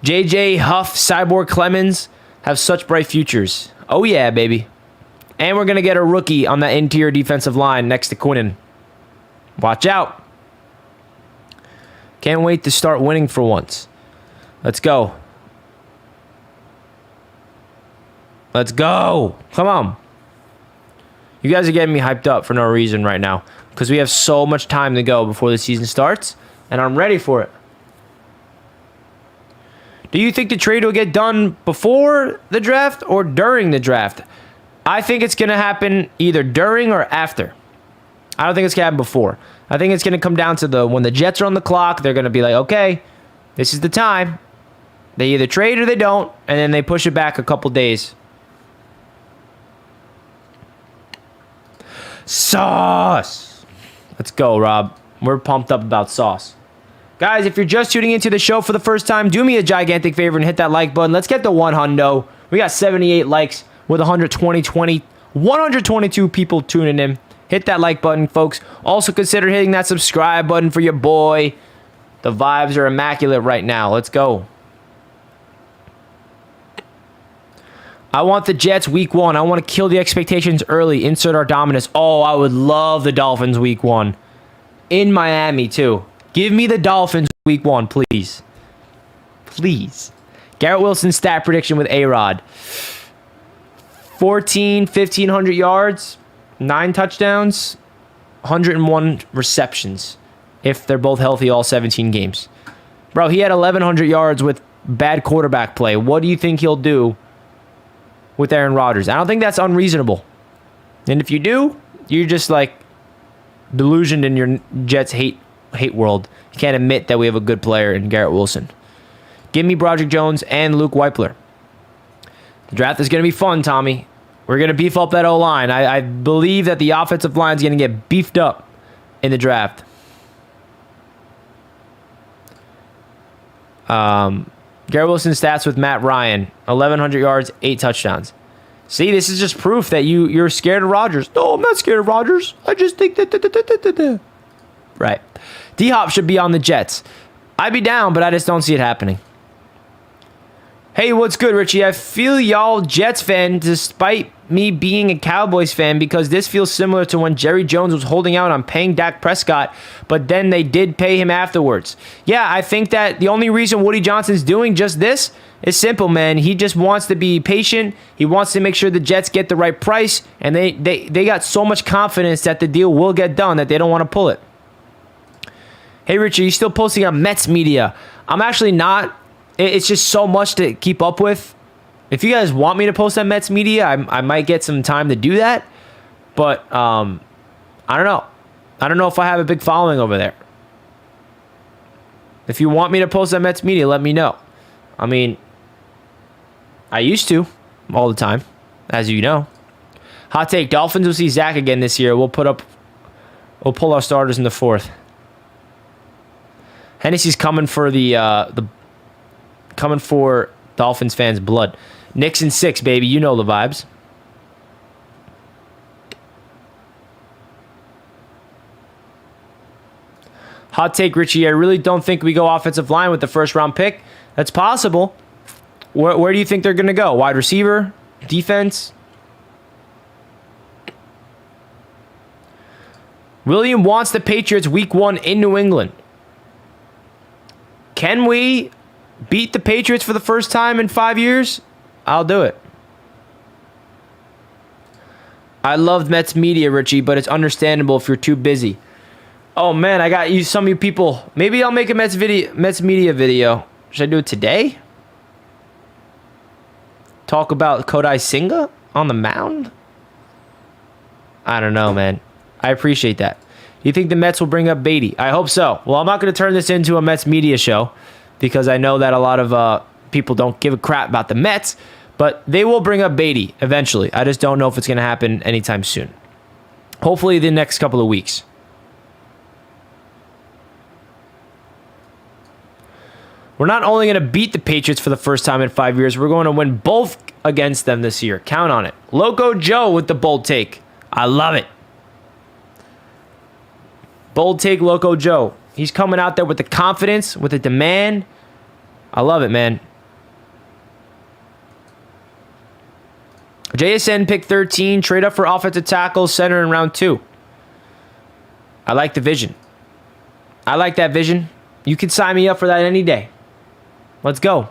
JJ, Huff, Cyborg, Clemens have such bright futures. Oh yeah, baby. And we're going to get a rookie on the interior defensive line next to Quinnen. Watch out. Can't wait to start winning for once. Let's go. Let's go. Come on. You guys are getting me hyped up for no reason right now because we have so much time to go before the season starts, and I'm ready for it. Do you think the trade will get done before the draft or during the draft? I think it's going to happen either during or after. I don't think it's going to happen before. I think it's going to come down to when the Jets are on the clock, they're going to be like, okay, this is the time. They either trade or they don't, and then they push it back a couple days. Sauce. Let's go, Rob. We're pumped up about sauce. Guys, if you're just tuning into the show for the first time, do me a gigantic favor and hit that like button. Let's get to 100. We got 78 likes with 122 people tuning in. Hit that like button, folks. Also consider hitting that subscribe button for your boy. The vibes are immaculate right now. Let's go. I want the Jets week 1. I want to kill the expectations early. Insert our dominance. Oh, I would love the Dolphins week 1. In Miami, too. Give me the Dolphins week 1, please. Please. Garrett Wilson's stat prediction with A-Rod. 1,500 yards, 9 touchdowns, 101 receptions. If they're both healthy all 17 games. Bro, he had 1,100 yards with bad quarterback play. What do you think he'll do with Aaron Rodgers? I don't think that's unreasonable. And if you do, you're just like delusioned in your Jets hate world. You can't admit that we have a good player in Garrett Wilson. Give me Broderick Jones and Luke Weipler. The draft is going to be fun, Tommy. We're going to beef up that O-line. I believe that the offensive line is going to get beefed up in the draft. Garrett Wilson's stats with Matt Ryan. 1,100 yards, 8 touchdowns. See, this is just proof that you're scared of Rodgers. No, I'm not scared of Rodgers. I just think that. Right. D-Hop should be on the Jets. I'd be down, but I just don't see it happening. Hey, what's good, Richie? I feel y'all Jets fan despite me being a Cowboys fan because this feels similar to when Jerry Jones was holding out on paying Dak Prescott, but then they did pay him afterwards. Yeah, I think that the only reason Woody Johnson's doing just this is simple, man. He just wants to be patient. He wants to make sure the Jets get the right price, and they got so much confidence that the deal will get done that they don't want to pull it. Hey, Richie, you still posting on Mets media? I'm actually not. It's just so much to keep up with. If you guys want me to post on Mets media, I might get some time to do that. But I don't know. I don't know if I have a big following over there. If you want me to post on Mets media, let me know. I mean, I used to all the time, as you know. Hot take: Dolphins will see Zach again this year. We'll pull our starters in the 4th. Hennessy's coming for coming for Dolphins fans' blood. Knicks in 6, baby. You know the vibes. Hot take, Richie. I really don't think we go offensive line with the first-round pick. That's possible. Where do you think they're going to go? Wide receiver? Defense? William wants the Patriots week 1 in New England. Can we beat the Patriots for the first time in 5 years? I'll do it. I love Mets media, Richie, but it's understandable if you're too busy. Oh, man, I got you. Some of you people. Maybe I'll make a Mets media video. Should I do it today? Talk about Kodai Senga on the mound? I don't know, man. I appreciate that. You think the Mets will bring up Beatty? I hope so. Well, I'm not going to turn this into a Mets media show because I know that a lot of people don't give a crap about the Mets, but they will bring up Beatty eventually. I just don't know if it's going to happen anytime soon. Hopefully the next couple of weeks. We're not only going to beat the Patriots for the first time in 5 years, we're going to win both against them this year. Count on it. Loco Joe with the bold take. I love it. Bold take, Loco Joe. He's coming out there with the confidence, with the demand. I love it, man. JSN pick 13. Trade up for offensive tackle, center in round 2. I like the vision. I like that vision. You can sign me up for that any day. Let's go.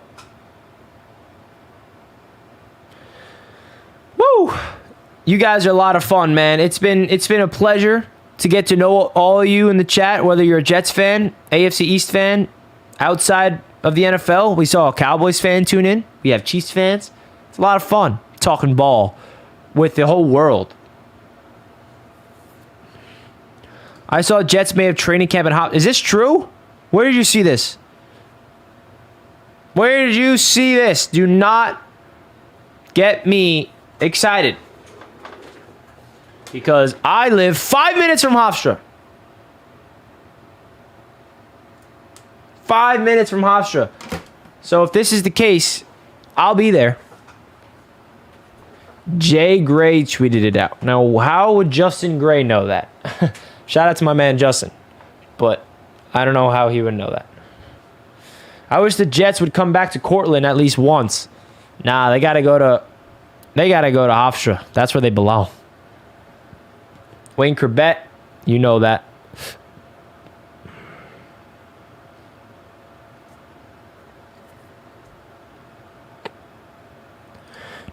Woo! You guys are a lot of fun, man. It's been a pleasure to get to know all of you in the chat, whether you're a Jets fan, AFC East fan, outside of the NFL. We saw a Cowboys fan tune in. We have Chiefs fans. It's a lot of fun talking ball with the whole world. I saw Jets may have training camp at Hop. Is this true? Where did you see this? Where did you see this? Do not get me excited. Because I live 5 minutes from Hofstra. 5 minutes from Hofstra. So if this is the case, I'll be there. Jay Gray tweeted it out. Now, how would Justin Gray know that? Shout out to my man Justin. But I don't know how he would know that. I wish the Jets would come back to Cortland at least once. Nah, they gotta go to Hofstra. That's where they belong. Wayne Corbett, you know that.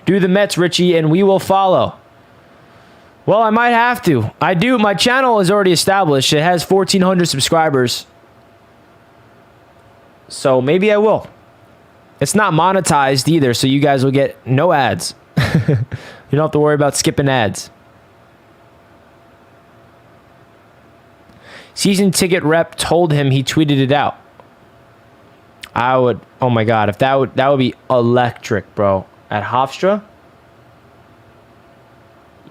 Do the Mets, Richie, and we will follow. Well, I might have to. I do. My channel is already established. It has 1,400 subscribers. So maybe I will. It's not monetized either, so you guys will get no ads. You don't have to worry about skipping ads. Season ticket rep told him he tweeted it out. I would, oh my God, if that would be electric, bro. At Hofstra?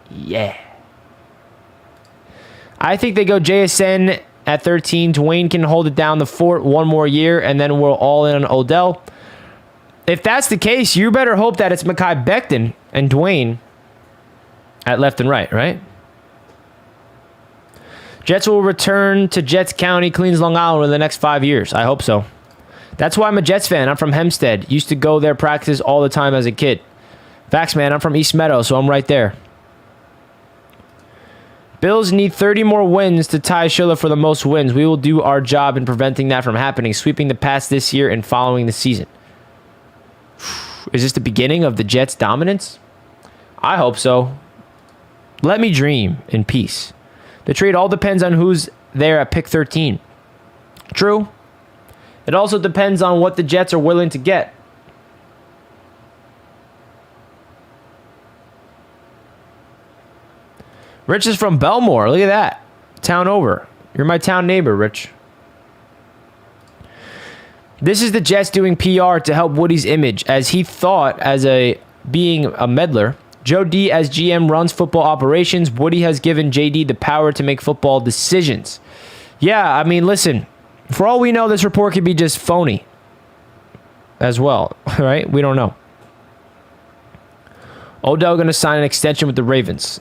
Yeah. I think they go JSN at 13. Dwayne can hold it down the fort one more year, and then we're all in on Odell. If that's the case, you better hope that it's Mekhi Becton and Dwayne at left and right? Jets will return to Jets County, Queens, Long Island in the next 5 years. I hope so. That's why I'm a Jets fan. I'm from Hempstead. Used to go there practice all the time as a kid. Facts, man. I'm from East Meadow, so I'm right there. Bills need 30 more wins to tie Schiller for the most wins. We will do our job in preventing that from happening, sweeping the past this year and following the season. Is this the beginning of the Jets' dominance? I hope so. Let me dream in peace. The trade all depends on who's there at pick 13. True. It also depends on what the Jets are willing to get. Rich is from Belmore. Look at that. Town over. You're my town neighbor, Rich. This is the Jets doing PR to help Woody's image, as he thought being a meddler. Joe D as GM runs football operations. Woody has given JD the power to make football decisions. Yeah, I mean, listen. For all we know, this report could be just phony as well, right? We don't know. Odell going to sign an extension with the Ravens?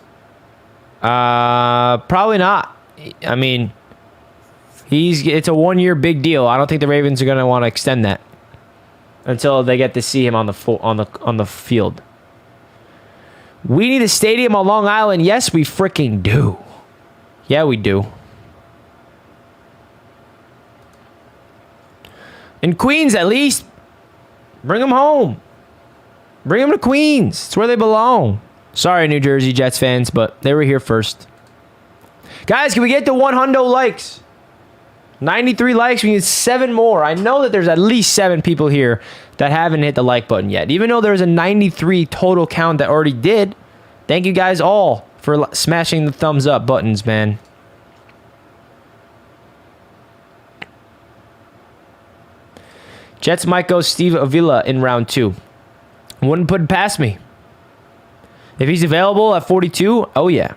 Probably not. I mean, it's a 1 year big deal. I don't think the Ravens are going to want to extend that until they get to see him on the field. We need a stadium on Long Island. Yes, we freaking do. Yeah, we do. In Queens, at least. Bring them home. Bring them to Queens. It's where they belong. Sorry, New Jersey Jets fans, but they were here first. Guys, can we get to 100 likes? 93 likes. We need 7 more. I know that there's at least 7 people here that haven't hit the like button yet. Even though there's a 93 total count that already did. Thank you guys all for smashing the thumbs up buttons, man. Jets might go Steve Avila in round 2. Wouldn't put it past me. If he's available at 42, oh yeah.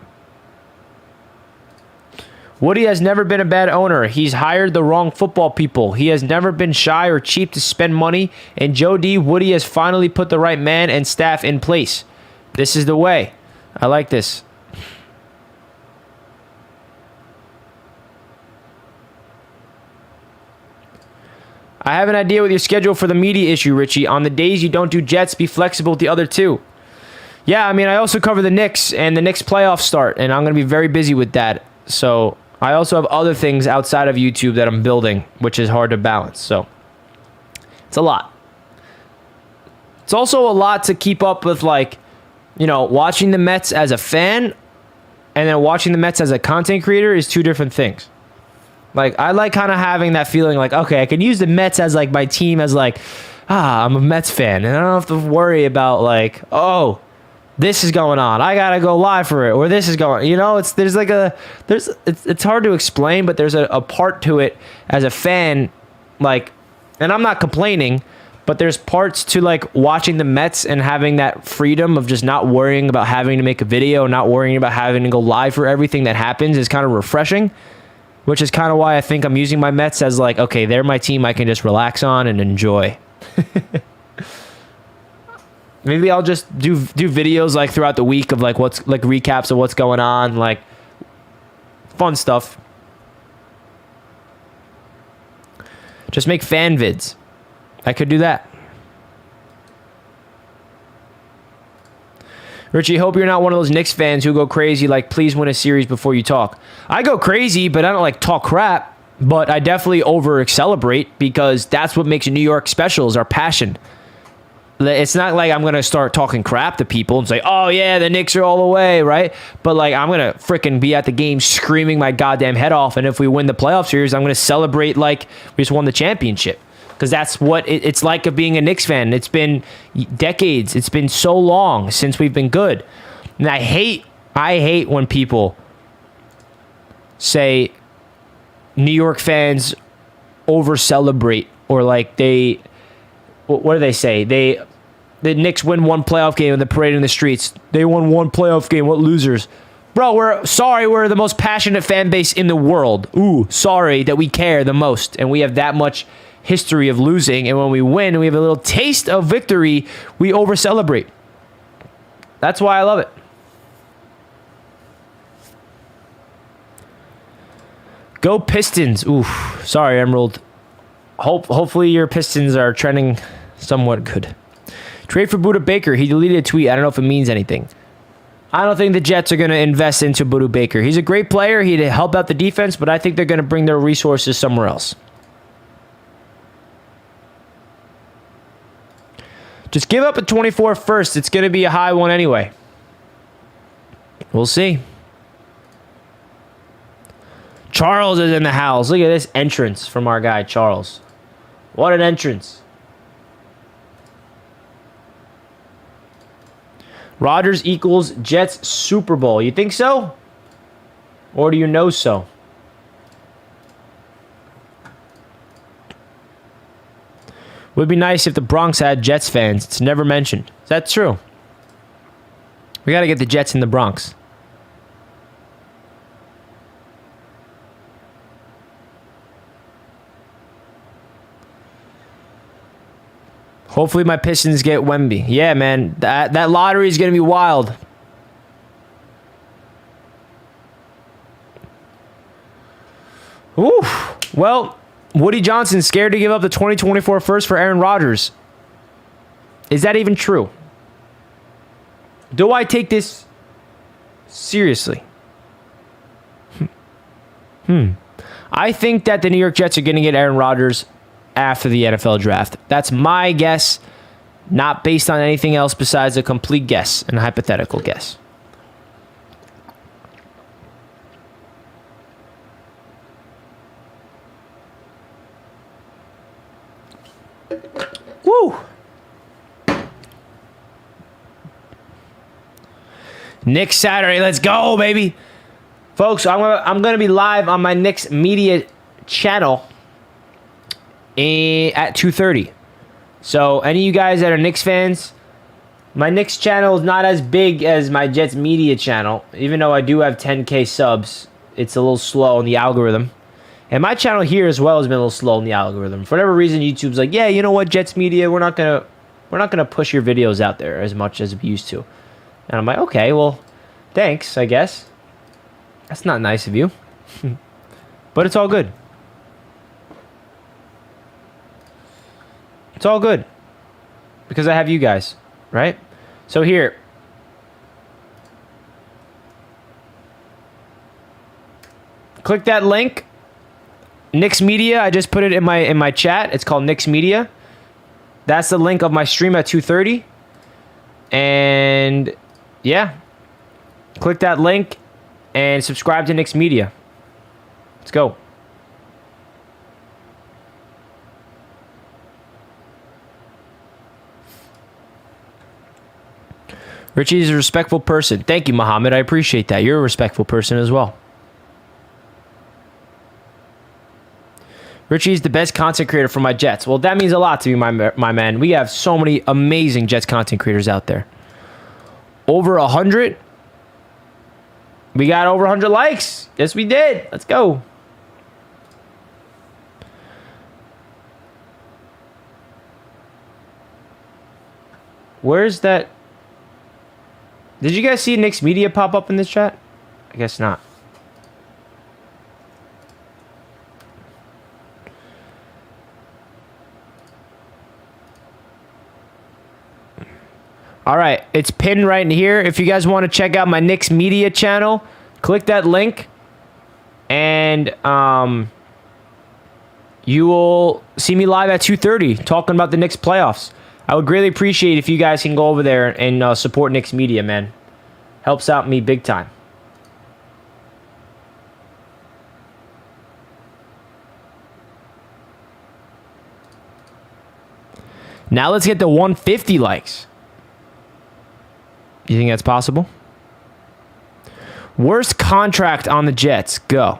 Woody has never been a bad owner. He's hired the wrong football people. He has never been shy or cheap to spend money. And Joe D, Woody has finally put the right man and staff in place. This is the way. I like this. I have an idea with your schedule for the media issue, Richie. On the days you don't do Jets, be flexible with the other 2. Yeah, I mean, I also cover the Knicks and the Knicks playoff start, and I'm going to be very busy with that. So I also have other things outside of YouTube that I'm building, which is hard to balance. So it's a lot. It's also a lot to keep up with, like, you know, watching the Mets as a fan and then watching the Mets as a content creator is 2 different things. Like, I like kind of having that feeling like, okay, I can use the Mets as, like, my team as, like, I'm a Mets fan. And I don't have to worry about, like, oh, this is going on. I gotta go live for it, or this is going. You know, it's hard to explain, but there's a part to it as a fan, like, and I'm not complaining, but there's parts to like watching the Mets and having that freedom of just not worrying about having to make a video, not worrying about having to go live for everything that happens is kind of refreshing, which is kind of why I think I'm using my Mets as like, okay, they're my team I can just relax on and enjoy. Maybe I'll just do videos like throughout the week of like what's like recaps of what's going on, like fun stuff. Just make fan vids. I could do that. Richie, hope you're not one of those Knicks fans who go crazy like, please win a series before you talk. I go crazy, but I don't like talk crap. But I definitely over-celebrate because that's what makes New York special is our passion. It's not like I'm going to start talking crap to people and say, oh, yeah, the Knicks are all the way, right? But, like, I'm going to freaking be at the game screaming my goddamn head off. And if we win the playoff series, I'm going to celebrate like we just won the championship. Because that's what it's like of being a Knicks fan. It's been decades. It's been so long since we've been good. And I hate when people say New York fans over-celebrate or like they... What do they say? The Knicks win one playoff game and the parade in the streets. They won one playoff game. What losers? Bro, we're the most passionate fan base in the world. Ooh, sorry that we care the most. And we have that much history of losing. And when we win, we have a little taste of victory. We over-celebrate. That's why I love it. Go Pistons. Ooh, sorry, Emerald. Hopefully your Pistons are trending somewhat good. Trade for Buda Baker. He deleted a tweet. I don't know if it means anything. I don't think the Jets are going to invest into Buda Baker. He's a great player. He'd help out the defense, but I think they're going to bring their resources somewhere else. Just give up a 24 first. It's going to be a high one anyway. We'll see. Charles is in the house. Look at this entrance from our guy, Charles. What an entrance. Rodgers equals Jets Super Bowl. You think so? Or do you know so? Would be nice if the Bronx had Jets fans. It's never mentioned. Is that true? We got to get the Jets in the Bronx. Hopefully my Pistons get Wemby. Yeah, man. That lottery is going to be wild. Ooh. Well, Woody Johnson scared to give up the 2024 first for Aaron Rodgers. Is that even true? Do I take this seriously? I think that the New York Jets are going to get Aaron Rodgers after the NFL draft. That's my guess, not based on anything else besides a complete guess and a hypothetical guess. Woo! Knicks Saturday, let's go, baby. Folks, I'm gonna be live on my Knicks media channel at 2:30. So any of you guys that are Knicks fans, my Knicks channel is not as big as my Jets media channel. Even though I do have 10K subs, it's a little slow on the algorithm. And my channel here as well has been a little slow on the algorithm. For whatever reason, YouTube's like, yeah, you know what, Jets media, we're not gonna push your videos out there as much as we used to. And I'm like, okay, well, thanks, I guess. That's not nice of you. But it's all good. It's all good. Because I have you guys, right? So here. Click that link. Knicks Media. I just put it in my chat. It's called Knicks Media. That's the link of my stream at 2:30. And yeah. Click that link and subscribe to Knicks Media. Let's go. Richie's a respectful person. Thank you, Muhammad. I appreciate that. You're a respectful person as well. Richie's the best content creator for my Jets. Well, that means a lot to me, my man. We have so many amazing Jets content creators out there. Over 100? We got over 100 likes. Yes, we did. Let's go. Where's that? Did you guys see Knicks Media pop up in this chat? I guess not. All right, it's pinned right in here. If you guys want to check out my Knicks Media channel, click that link, and you will see me live at 2:30 talking about the Knicks playoffs. I would greatly appreciate if you guys can go over there and support Knicks Media, man. Helps out me big time. Now let's get to 150 likes. You think that's possible? Worst contract on the Jets. Go.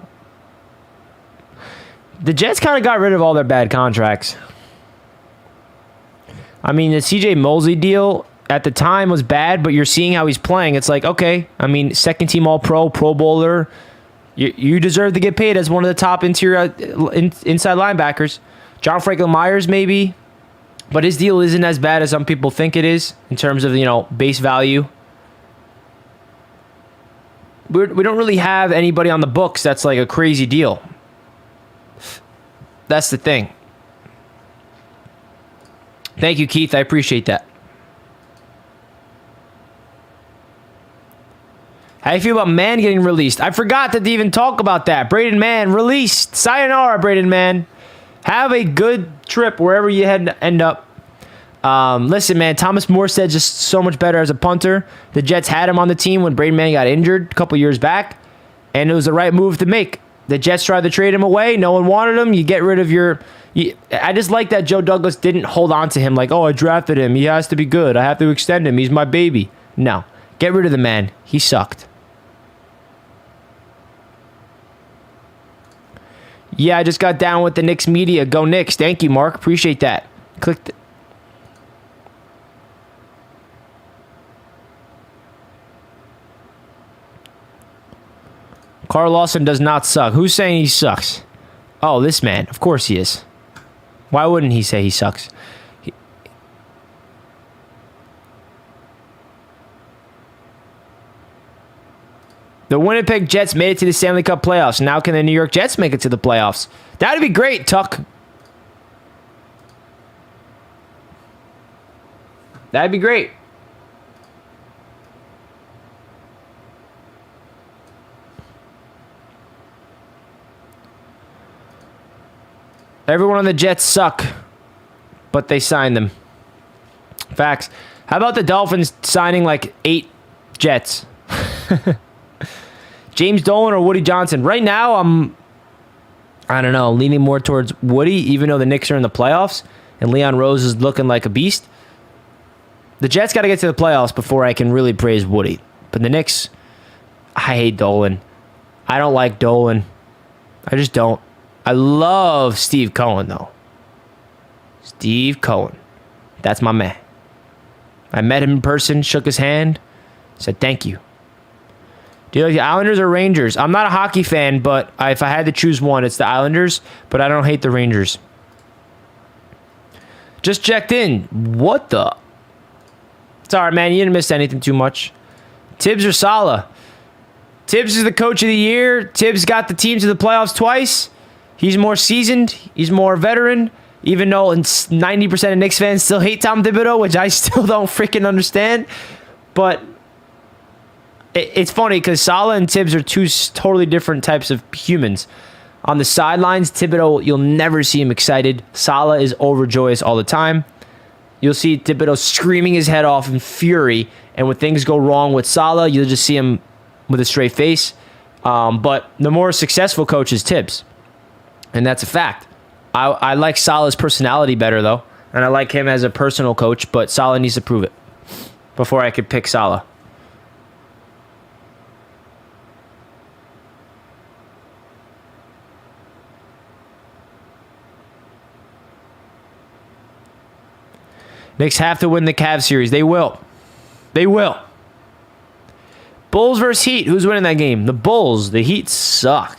The Jets kind of got rid of all their bad contracts. I mean, the CJ Mosley deal at the time was bad, but you're seeing how he's playing. It's like, okay, I mean, second team All-Pro, Pro Bowler. You deserve to get paid as one of the top inside linebackers. John Franklin Myers, maybe. But his deal isn't as bad as some people think it is in terms of, base value. We don't really have anybody on the books that's like a crazy deal. That's the thing. Thank you, Keith. I appreciate that. How do you feel about Mann getting released? I forgot to even talk about that. Braden Mann released. Sayonara, Braden Mann. Have a good trip wherever you end up. Listen, man, Thomas Morstead just so much better as a punter. The Jets had him on the team when Braden Mann got injured a couple years back, and it was the right move to make. The Jets tried to trade him away. No one wanted him. You get rid of your... I just like that Joe Douglas didn't hold on to him like, oh, I drafted him. He has to be good. I have to extend him. He's my baby. No. Get rid of the man. He sucked. Yeah, I just got down with the Knicks Media. Go Knicks. Thank you, Mark. Appreciate that. Click. Carl Lawson does not suck. Who's saying he sucks? Oh, this man. Of course he is. Why wouldn't he say he sucks? The Winnipeg Jets made it to the Stanley Cup playoffs. Now can the New York Jets make it to the playoffs? That'd be great, Tuck. That'd be great. Everyone on the Jets suck, but they signed them. Facts. How about the Dolphins signing like 8 Jets? James Dolan or Woody Johnson? Right now, I don't know, leaning more towards Woody, even though the Knicks are in the playoffs and Leon Rose is looking like a beast. The Jets got to get to the playoffs before I can really praise Woody. But the Knicks, I hate Dolan. I don't like Dolan. I just don't. I love Steve Cohen, though. Steve Cohen. That's my man. I met him in person, shook his hand, said thank you. Do you like the Islanders or Rangers? I'm not a hockey fan, but if I had to choose one, it's the Islanders, but I don't hate the Rangers. Just checked in. What the? It's all right, man. You didn't miss anything too much. Tibbs or Saleh? Tibbs is the coach of the year. Tibbs got the team to the playoffs twice. He's more seasoned. He's more veteran. Even though 90% of Knicks fans still hate Tom Thibodeau, which I still don't freaking understand. But it's funny because Saleh and Tibbs are two totally different types of humans. On the sidelines, Thibodeau, you'll never see him excited. Saleh is overjoyous all the time. You'll see Thibodeau screaming his head off in fury. And when things go wrong with Saleh, you'll just see him with a straight face. But the more successful coach is Tibbs. And that's a fact. I like Saleh's personality better, though. And I like him as a personal coach, but Saleh needs to prove it. before I could pick Salah. Knicks have to win the Cavs series. They will. They will. Bulls versus Heat. Who's winning that game? The Bulls. The Heat suck.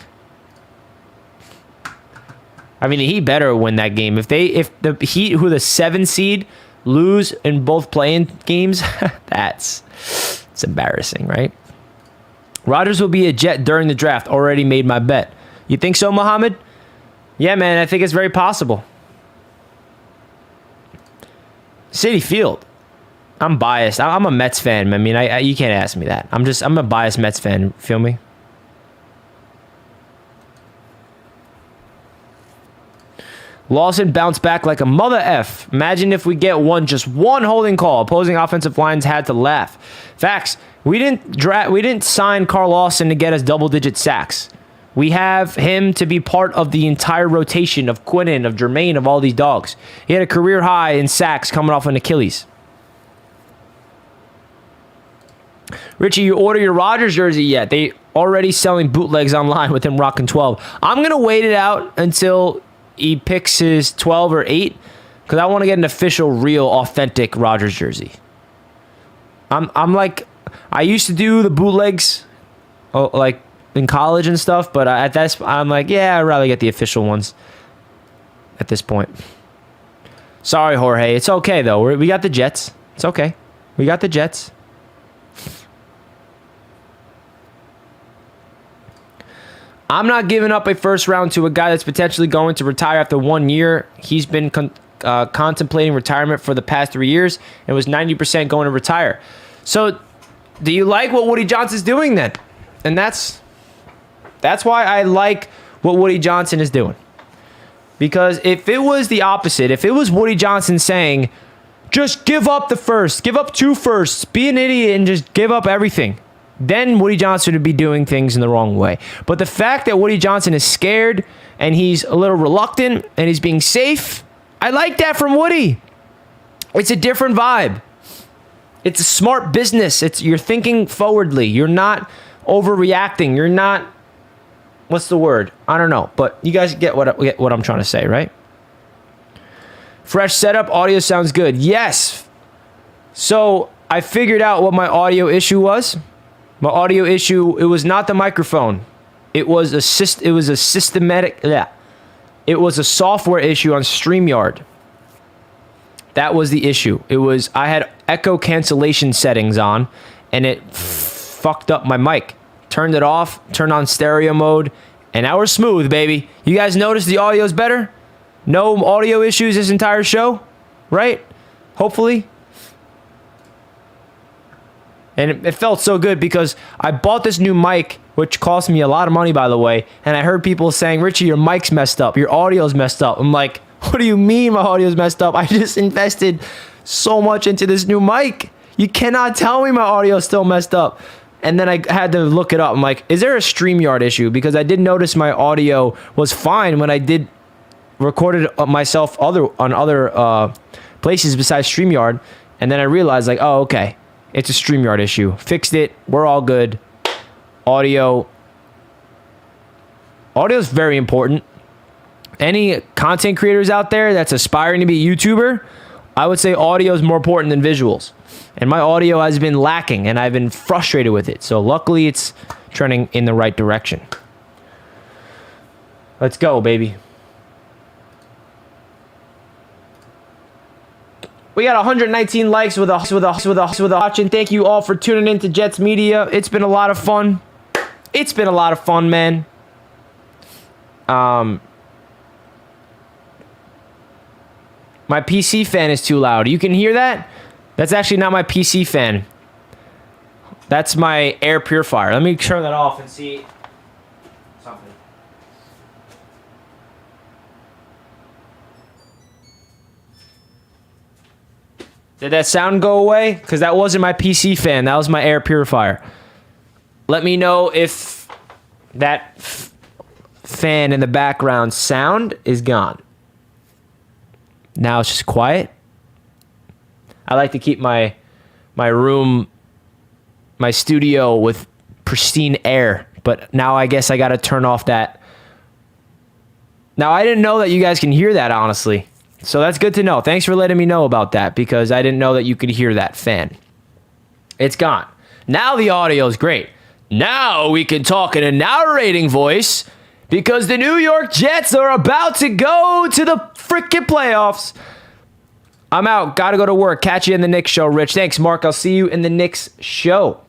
I mean, the Heat better win that game. If the Heat, who the 7 seed, lose in both playing games, it's embarrassing, right? Rodgers will be a Jet during the draft. Already made my bet. You think so, Muhammad? Yeah, man. I think it's very possible. City Field. I'm biased. I'm a Mets fan. I mean, you can't ask me that. I'm a biased Mets fan. Feel me? Lawson bounced back like a mother F. Imagine if we get just one holding call. Opposing offensive lines had to laugh. Facts. We didn't sign Carl Lawson to get us double-digit sacks. We have him to be part of the entire rotation of Quinnen, of Jermaine, of all these dogs. He had a career high in sacks coming off an Achilles. Richie, you order your Rodgers jersey yet? They already selling bootlegs online with him rocking 12. I'm going to wait it out until he picks his 12 or 8 because I want to get an official, real, authentic Rodgers jersey. I'm like, I used to do the bootlegs, like, in college and stuff, but at that, I'm like, yeah, I'd rather get the official ones at this point. Sorry, Jorge. It's okay, though. We got the Jets. It's okay. We got the Jets. I'm not giving up a first round to a guy that's potentially going to retire after 1 year. He's been contemplating retirement for the past 3 years and was 90% going to retire. So, do you like what Woody Johnson's doing then? And that's why I like what Woody Johnson is doing. Because if it was the opposite, if it was Woody Johnson saying, just give up the first, give up 2 firsts, be an idiot and just give up everything, then Woody Johnson would be doing things in the wrong way. But the fact that Woody Johnson is scared and he's a little reluctant and he's being safe, I like that from Woody. It's a different vibe. It's a smart business. You're thinking forwardly. You're not overreacting. You're not, what's the word? I don't know. But you guys get what I'm trying to say, right? Fresh setup. Audio sounds good. Yes. So I figured out what my audio issue was. My audio issue, it was not the microphone. It was a systematic, yeah. It was a software issue on StreamYard. That was the issue. I had echo cancellation settings on, and it fucked up my mic. Turned it off, turned on stereo mode, and now we're smooth, baby. You guys notice the audio's better? No audio issues this entire show, right? Hopefully. And it felt so good because I bought this new mic, which cost me a lot of money, by the way, and I heard people saying, Richie, your mic's messed up. Your audio's messed up. I'm like, what do you mean my audio's messed up? I just invested so much into this new mic. You cannot tell me my audio's still messed up. And then I had to look it up. I'm like, is there a StreamYard issue? Because I did notice my audio was fine when I did recorded myself on other places besides StreamYard. And then I realized, like, oh, okay. It's a StreamYard issue. Fixed it. We're all good. Audio is very important. Any content creators out there that's aspiring to be a YouTuber, I would say audio is more important than visuals. And my audio has been lacking, and I've been frustrated with it. So luckily, it's trending in the right direction. Let's go, baby. We got 119 likes with a watching. Thank you all for tuning in to Jets Media. It's been a lot of fun. It's been a lot of fun, man. My PC fan is too loud. You can hear that? That's actually not my PC fan. That's my air purifier. Let me turn that off and see something. Did that sound go away? Because that wasn't my PC fan. That was my air purifier. Let me know if that fan in the background sound is gone. Now it's just quiet. I like to keep my my room, my studio with pristine air. But now I guess I got to turn off that. Now, I didn't know that you guys can hear that, honestly. So that's good to know. Thanks for letting me know about that, because I didn't know that you could hear that fan. It's gone. Now the audio is great. Now we can talk in a narrating voice, because the New York Jets are about to go to the freaking playoffs. I'm out. Got to go to work. Catch you in the Knicks show, Rich. Thanks, Mark. I'll see you in the Knicks show.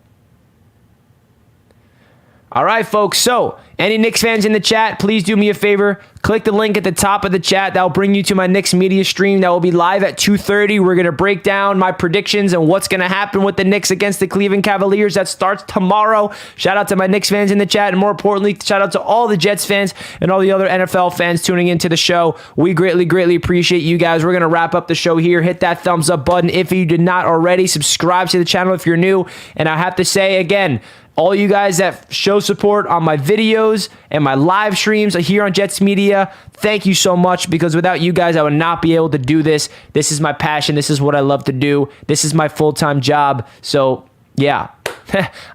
All right, folks. So, any Knicks fans in the chat, please do me a favor. Click the link at the top of the chat. That will bring you to my Knicks media stream. That will be live at 2:30. We're going to break down my predictions and what's going to happen with the Knicks against the Cleveland Cavaliers. That starts tomorrow. Shout out to my Knicks fans in the chat. And more importantly, shout out to all the Jets fans and all the other NFL fans tuning into the show. We greatly, greatly appreciate you guys. We're going to wrap up the show here. Hit that thumbs up button if you did not already. Subscribe to the channel if you're new. And I have to say again, all you guys that show support on my videos and my live streams here on Jets Media, thank you so much, because without you guys, I would not be able to do this. This is my passion. This is what I love to do. This is my full-time job. So, yeah,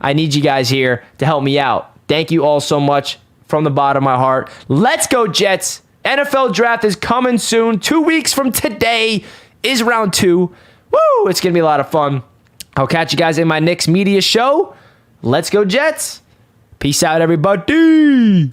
I need you guys here to help me out. Thank you all so much from the bottom of my heart. Let's go, Jets. NFL draft is coming soon. 2 weeks from today is round 2. Woo! It's going to be a lot of fun. I'll catch you guys in my Knicks Media show. Let's go, Jets. Peace out, everybody.